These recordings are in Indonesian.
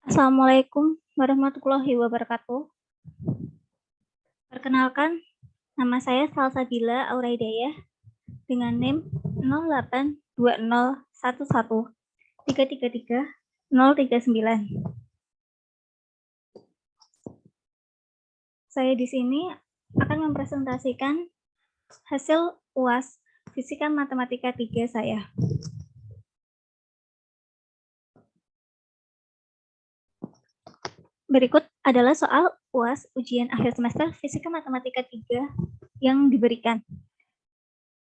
Assalamualaikum warahmatullahi wabarakatuh. Perkenalkan, nama saya Salsabila Auraidayah dengan NIM 082011333039. Saya di sini akan mempresentasikan hasil UAS Fisika Matematika 3 saya. Berikut adalah soal UAS ujian akhir semester Fisika Matematika 3 yang diberikan.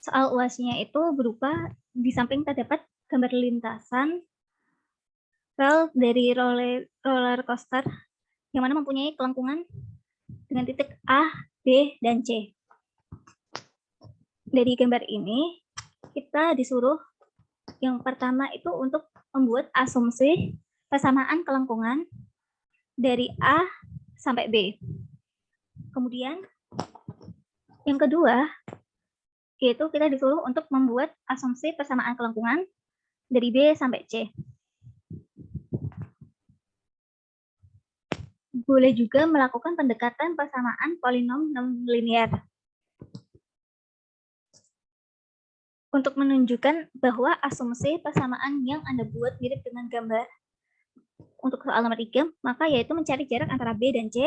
Soal UAS-nya itu berupa di samping terdapat gambar lintasan rel dari roller coaster yang mana mempunyai kelengkungan dengan titik A, B, dan C. Dari gambar ini kita disuruh yang pertama itu untuk membuat asumsi persamaan kelengkungan dari A sampai B. Kemudian yang kedua yaitu kita disuruh untuk membuat asumsi persamaan kelengkungan dari B sampai C. Boleh juga melakukan pendekatan persamaan polinom non-linear untuk menunjukkan bahwa asumsi persamaan yang Anda buat mirip dengan gambar untuk soal nomor 3, maka yaitu mencari jarak antara B dan C,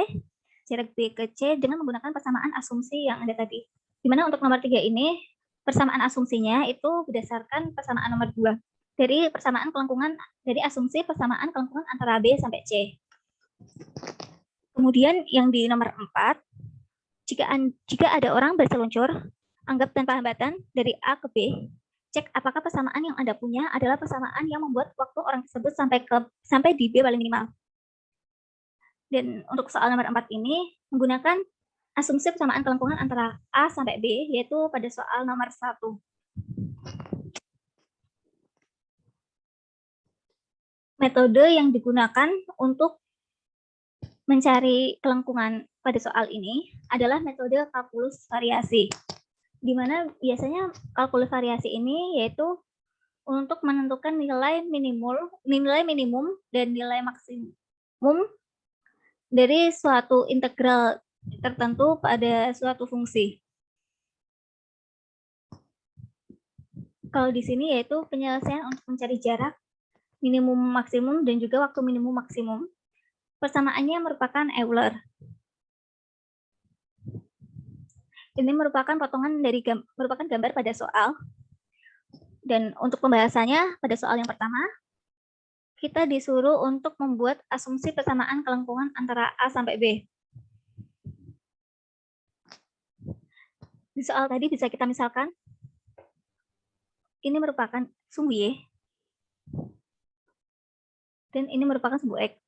jarak B ke C dengan menggunakan persamaan asumsi yang ada tadi. Dimana untuk nomor 3 ini, persamaan asumsinya itu berdasarkan persamaan nomor 2. Dari persamaan kelengkungan, dari asumsi persamaan kelengkungan antara B sampai C. Kemudian yang di nomor 4, jika ada orang berseluncur, anggap tanpa hambatan dari A ke B, cek apakah persamaan yang Anda punya adalah persamaan yang membuat waktu orang tersebut sampai di B paling minimal. Dan untuk soal nomor 4 ini menggunakan asumsi persamaan kelengkungan antara A sampai B, yaitu pada soal nomor 1. Metode yang digunakan untuk mencari kelengkungan pada soal ini adalah metode kalkulus variasi, di mana biasanya kalkulus variasi ini yaitu untuk menentukan nilai minimum dan nilai maksimum dari suatu integral tertentu pada suatu fungsi. Kalau di sini yaitu penyelesaian untuk mencari jarak minimum maksimum dan juga waktu minimum maksimum. Persamaannya merupakan Euler. Ini merupakan potongan dari merupakan gambar pada soal. Dan untuk pembahasannya pada soal yang pertama, kita disuruh untuk membuat asumsi persamaan kelengkungan antara A sampai B. Di soal tadi bisa kita misalkan, ini merupakan sumbu Y, dan ini merupakan sumbu X.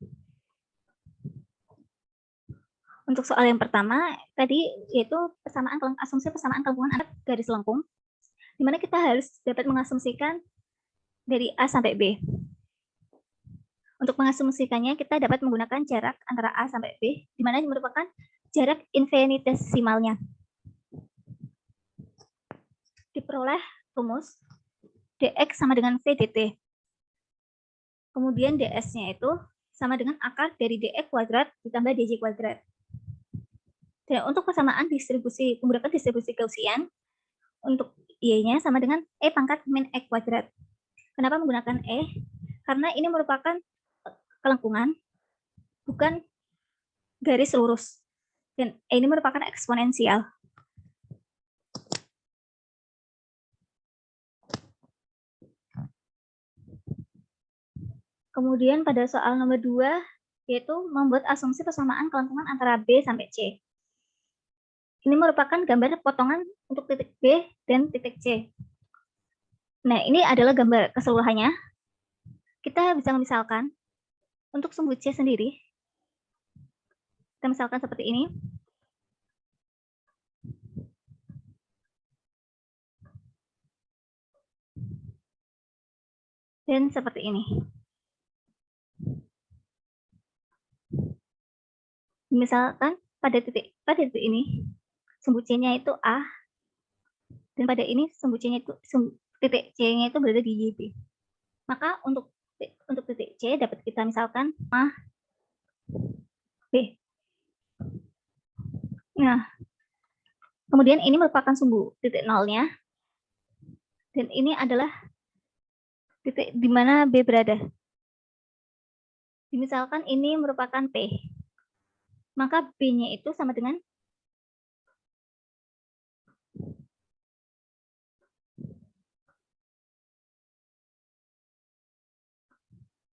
Untuk soal yang pertama, tadi yaitu asumsi persamaan kelengkungan antara garis lengkung, di mana kita harus dapat mengasumsikan dari A sampai B. Untuk mengasumsikannya, kita dapat menggunakan jarak antara A sampai B, di mana merupakan jarak infinitesimalnya. Diperoleh rumus dx sama dengan v dt. Kemudian ds-nya itu sama dengan akar dari dx kuadrat ditambah dj kuadrat. Dan untuk persamaan distribusi, menggunakan distribusi Gaussian, untuk y-nya sama dengan e pangkat min x kuadrat. Kenapa menggunakan e? Karena ini merupakan kelengkungan, bukan garis lurus. Dan e ini merupakan eksponensial. Kemudian pada soal nomor 2, yaitu membuat asumsi persamaan kelengkungan antara B sampai C. Ini merupakan gambar potongan untuk titik B dan titik C. Nah, ini adalah gambar keseluruhannya. Kita bisa misalkan, untuk sumbu C sendiri, kita misalkan seperti ini. Dan seperti ini. Misalkan pada titik ini, sumbu C-nya itu A, dan pada ini sumbu C-nya itu titik C-nya itu berada di YB. Maka untuk titik C dapat kita misalkan B. Nah, kemudian ini merupakan sumbu titik nolnya. Dan ini adalah titik di mana B berada. Misalkan ini merupakan P. Maka B-nya itu sama dengan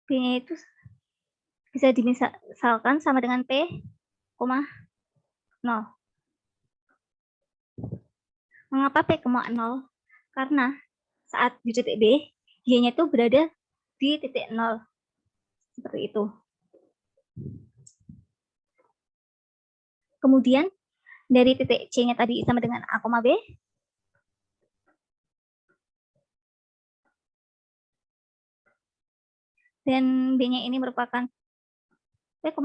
B-nya itu bisa dimisalkan sama dengan P, 0. Mengapa P, 0? Karena saat di titik B, Y-nya itu berada di titik 0. Seperti itu. Kemudian dari titik C-nya tadi sama dengan A, B. Dan B-nya ini merupakan P, 0.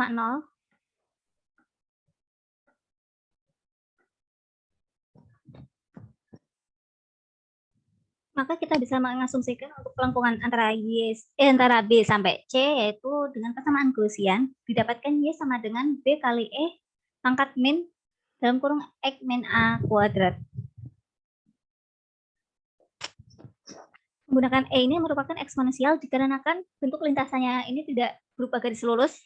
Maka kita bisa mengasumsikan untuk pelengkungan antara antara B sampai C, yaitu dengan persamaan Gaussian, didapatkan Y sama dengan B kali E pangkat min dalam kurung X min A kuadrat. Menggunakan E ini merupakan eksponensial dikarenakan bentuk lintasannya ini tidak berupa garis lurus.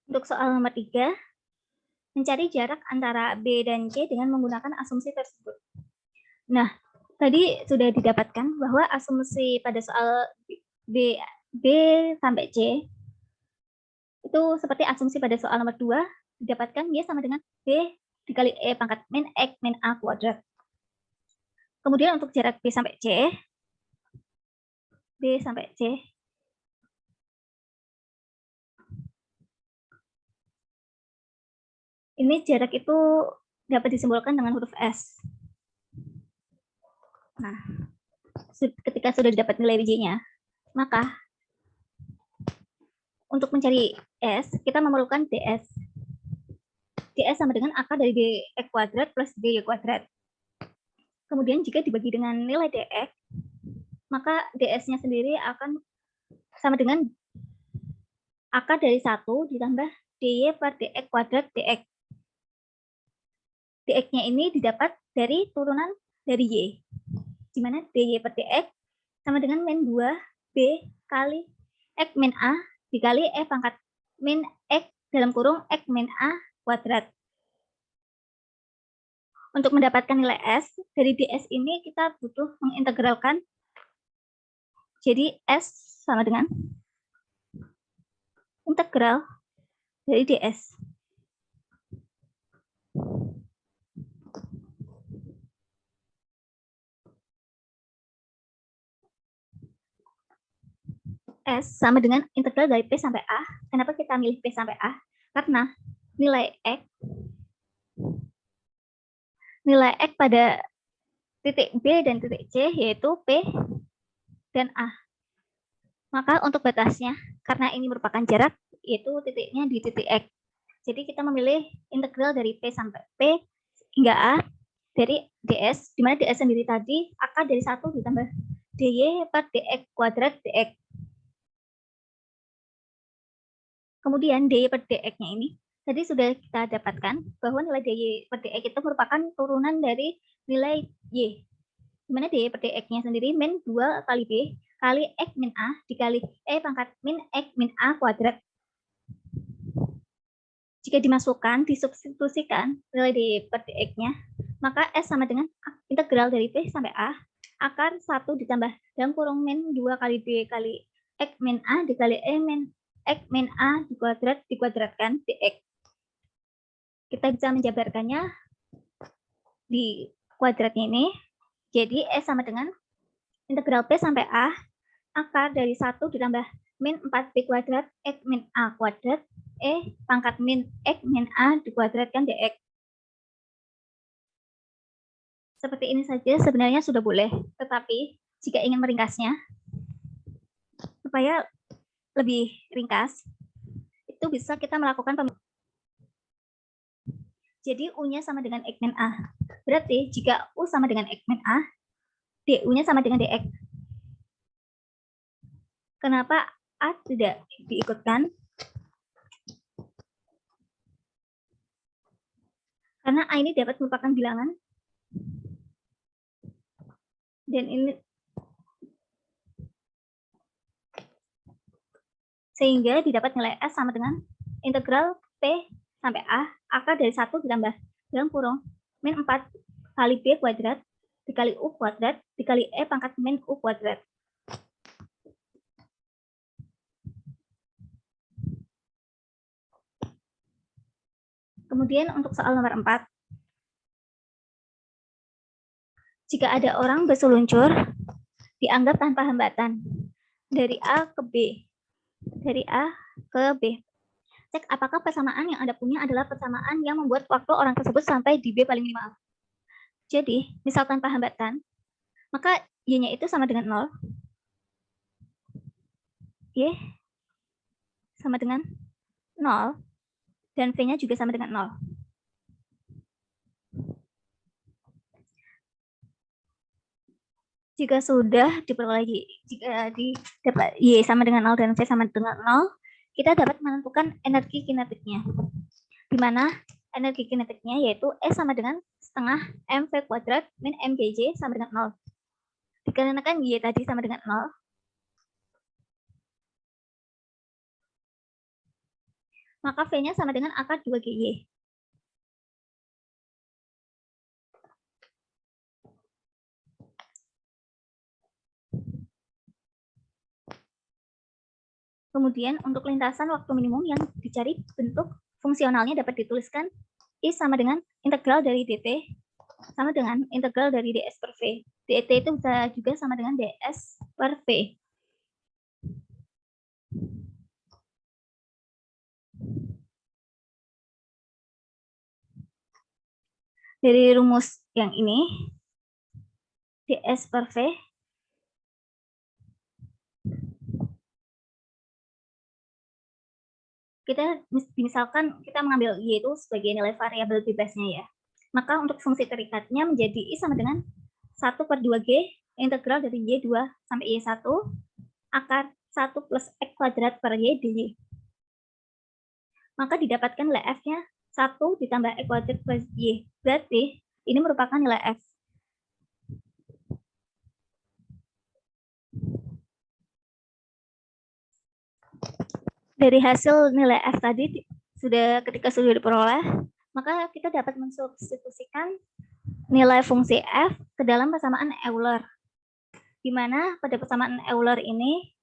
Untuk soal nomor 3, mencari jarak antara B dan C dengan menggunakan asumsi tersebut. Nah, tadi sudah didapatkan bahwa asumsi pada soal B sampai C itu seperti asumsi pada soal nomor 2, didapatkan Y sama dengan B dikali E pangkat min X min A kuadrat. Kemudian untuk jarak B sampai C, ini jarak itu dapat disimbolkan dengan huruf S. Nah, ketika sudah didapat nilai Y-nya, maka untuk mencari S, kita memerlukan DS. DS sama dengan akar dari dx kuadrat plus dy kuadrat. Kemudian jika dibagi dengan nilai dx, maka ds-nya sendiri akan sama dengan akar dari 1 ditambah dy per dx kuadrat dx. Dx-nya ini didapat dari turunan dari y, di mana dy per dx sama dengan min 2b kali x min a dikali e pangkat min x dalam kurung x min a kuadrat. Untuk mendapatkan nilai S, dari ds ini kita butuh mengintegralkan. Jadi S sama dengan integral dari ds. S sama dengan integral dari P sampai A. Kenapa kita milih P sampai A? Karena nilai X pada titik B dan titik C yaitu P dan A. Maka untuk batasnya, karena ini merupakan jarak, yaitu titiknya di titik X. Jadi kita memilih integral dari P sampai P hingga A dari ds, di mana ds sendiri tadi akar dari 1 ditambah dy per dx kuadrat dx. Kemudian dy per dx-nya ini tadi sudah kita dapatkan bahwa nilai dy per dx itu merupakan turunan dari nilai y. Di mana dy per dx-nya sendiri min 2 kali b kali x min a dikali e pangkat min x min a kuadrat. Jika dimasukkan, disubstitusikan nilai dy per dx-nya, maka S sama dengan integral dari P sampai A akar 1 ditambah dalam kurung min 2 kali B kali x min A dikali E min X min A dikuadratkan dx. Kita bisa menjabarkannya di kuadratnya ini. Jadi S sama dengan integral P sampai A akar dari 1 ditambah min 4B kuadrat X min A kuadrat E pangkat min X min A dikuadratkan dx. Seperti ini saja sebenarnya sudah boleh. Tetapi jika ingin meringkasnya, supaya lebih ringkas, itu bisa kita melakukan jadi U-nya sama dengan X min A. Berarti jika U sama dengan X min A, DU-nya sama dengan DX. Kenapa A tidak diikutkan? Karena A ini dapat merupakan bilangan. Dan ini sehingga didapat nilai S sama dengan integral P sampai A, akar dari 1 ditambah dalam kurung min 4 kali B kuadrat dikali U kuadrat dikali E pangkat min U kuadrat. Kemudian untuk soal nomor 4. Jika ada orang berseluncur, dianggap tanpa hambatan dari A ke B. Dari A ke B. Cek apakah persamaan yang Anda punya adalah persamaan yang membuat waktu orang tersebut sampai di B paling minimal. Jadi, misal tanpa hambatan, maka Y-nya itu sama dengan 0. Y sama dengan 0. Dan V-nya juga sama dengan 0. Jika sudah diperoleh jika didapat Y sama dengan 0 dan V sama dengan 0, kita dapat menentukan energi kinetiknya. Di mana energi kinetiknya yaitu E sama dengan setengah mv kuadrat min mgj sama dengan 0. Dikarenakan Y tadi sama dengan 0, maka V-nya sama dengan akar 2GY. Kemudian untuk lintasan waktu minimum yang dicari bentuk fungsionalnya dapat dituliskan I sama dengan integral dari dt sama dengan integral dari ds per V. dt itu bisa juga sama dengan ds per V. Dari rumus yang ini, ds per V kita misalkan kita mengambil Y itu sebagai nilai variabel bebasnya ya. Maka untuk fungsi terikatnya menjadi I sama dengan 1 per 2G integral dari Y2 sampai Y1 akar 1 plus X kuadrat per Y dy. Maka didapatkan nilai F-nya 1 ditambah X kuadrat per Y. Berarti ini merupakan nilai F. Dari hasil nilai F tadi ketika sudah diperoleh, maka kita dapat mensubstitusikan nilai fungsi F ke dalam persamaan Euler. Di mana pada persamaan Euler ini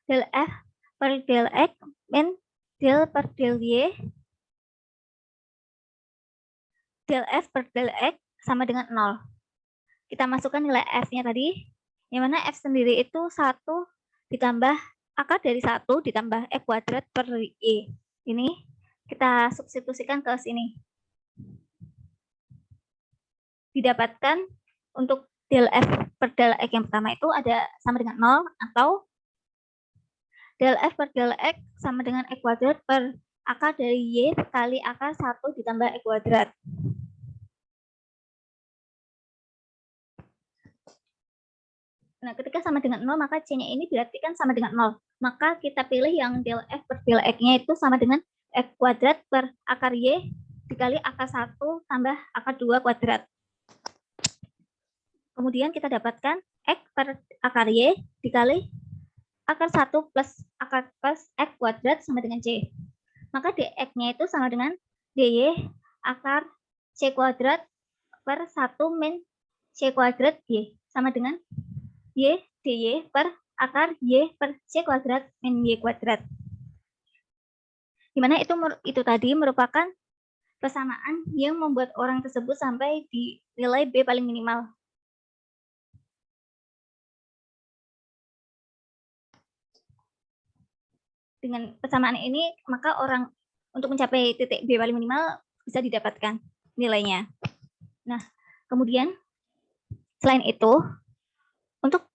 del F per del X min del per del Y del F per del X sama dengan 0. Kita masukkan nilai F-nya tadi, yang mana F sendiri itu 1 ditambah akar dari 1 ditambah X kuadrat per Y. Ini kita substitusikan ke sini. Didapatkan untuk del F per del X yang pertama itu ada sama dengan 0 atau del F per del X sama dengan X kuadrat per akar dari Y kali akar 1 ditambah X kuadrat. Nah, ketika sama dengan 0, maka C-nya ini berarti kan sama dengan 0. Maka kita pilih yang del F per del X-nya itu sama dengan X kuadrat per akar Y dikali akar 1 tambah akar 2 kuadrat. Kemudian kita dapatkan X per akar Y dikali akar 1 plus akar plus X kuadrat sama dengan C. Maka dx-nya itu sama dengan dy akar C kuadrat per 1 min C kuadrat Y sama dengan Y dy per akar Y per C kuadrat min Y kuadrat. Dimana itu tadi merupakan persamaan yang membuat orang tersebut sampai di nilai B paling minimal. Dengan persamaan ini, maka orang untuk mencapai titik B paling minimal bisa didapatkan nilainya. Nah, kemudian selain itu, untuk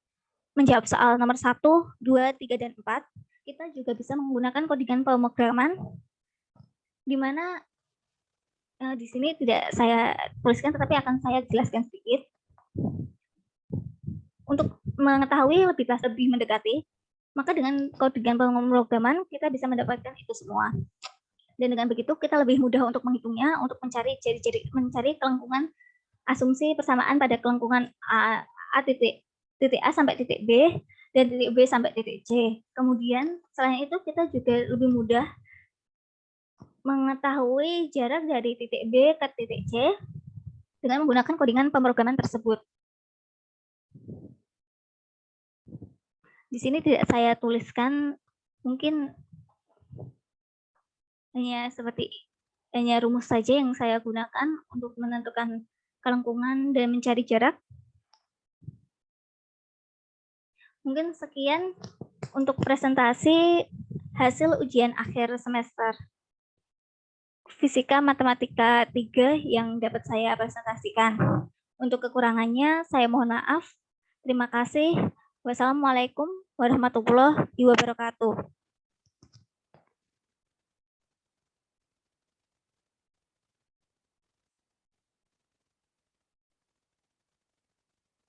menjawab soal nomor 1, 2, 3, dan 4, kita juga bisa menggunakan codingan pemrograman, di mana di sini tidak saya tuliskan, tetapi akan saya jelaskan sedikit. untuk mengetahui lebih mendekati, maka dengan codingan pemrograman kita bisa mendapatkan itu semua. Dan dengan begitu kita lebih mudah untuk menghitungnya, untuk mencari kelengkungan asumsi persamaan pada kelengkungan titik A sampai titik B dan titik B sampai titik C. Kemudian selain itu kita juga lebih mudah mengetahui jarak dari titik B ke titik C dengan menggunakan codingan pemrograman tersebut. Di sini tidak saya tuliskan, mungkin hanya rumus saja yang saya gunakan untuk menentukan kelengkungan dan mencari jarak. Mungkin sekian untuk presentasi hasil ujian akhir semester Fisika Matematika 3 yang dapat saya presentasikan. Untuk kekurangannya saya mohon maaf. Terima kasih. Wassalamualaikum warahmatullahi wabarakatuh.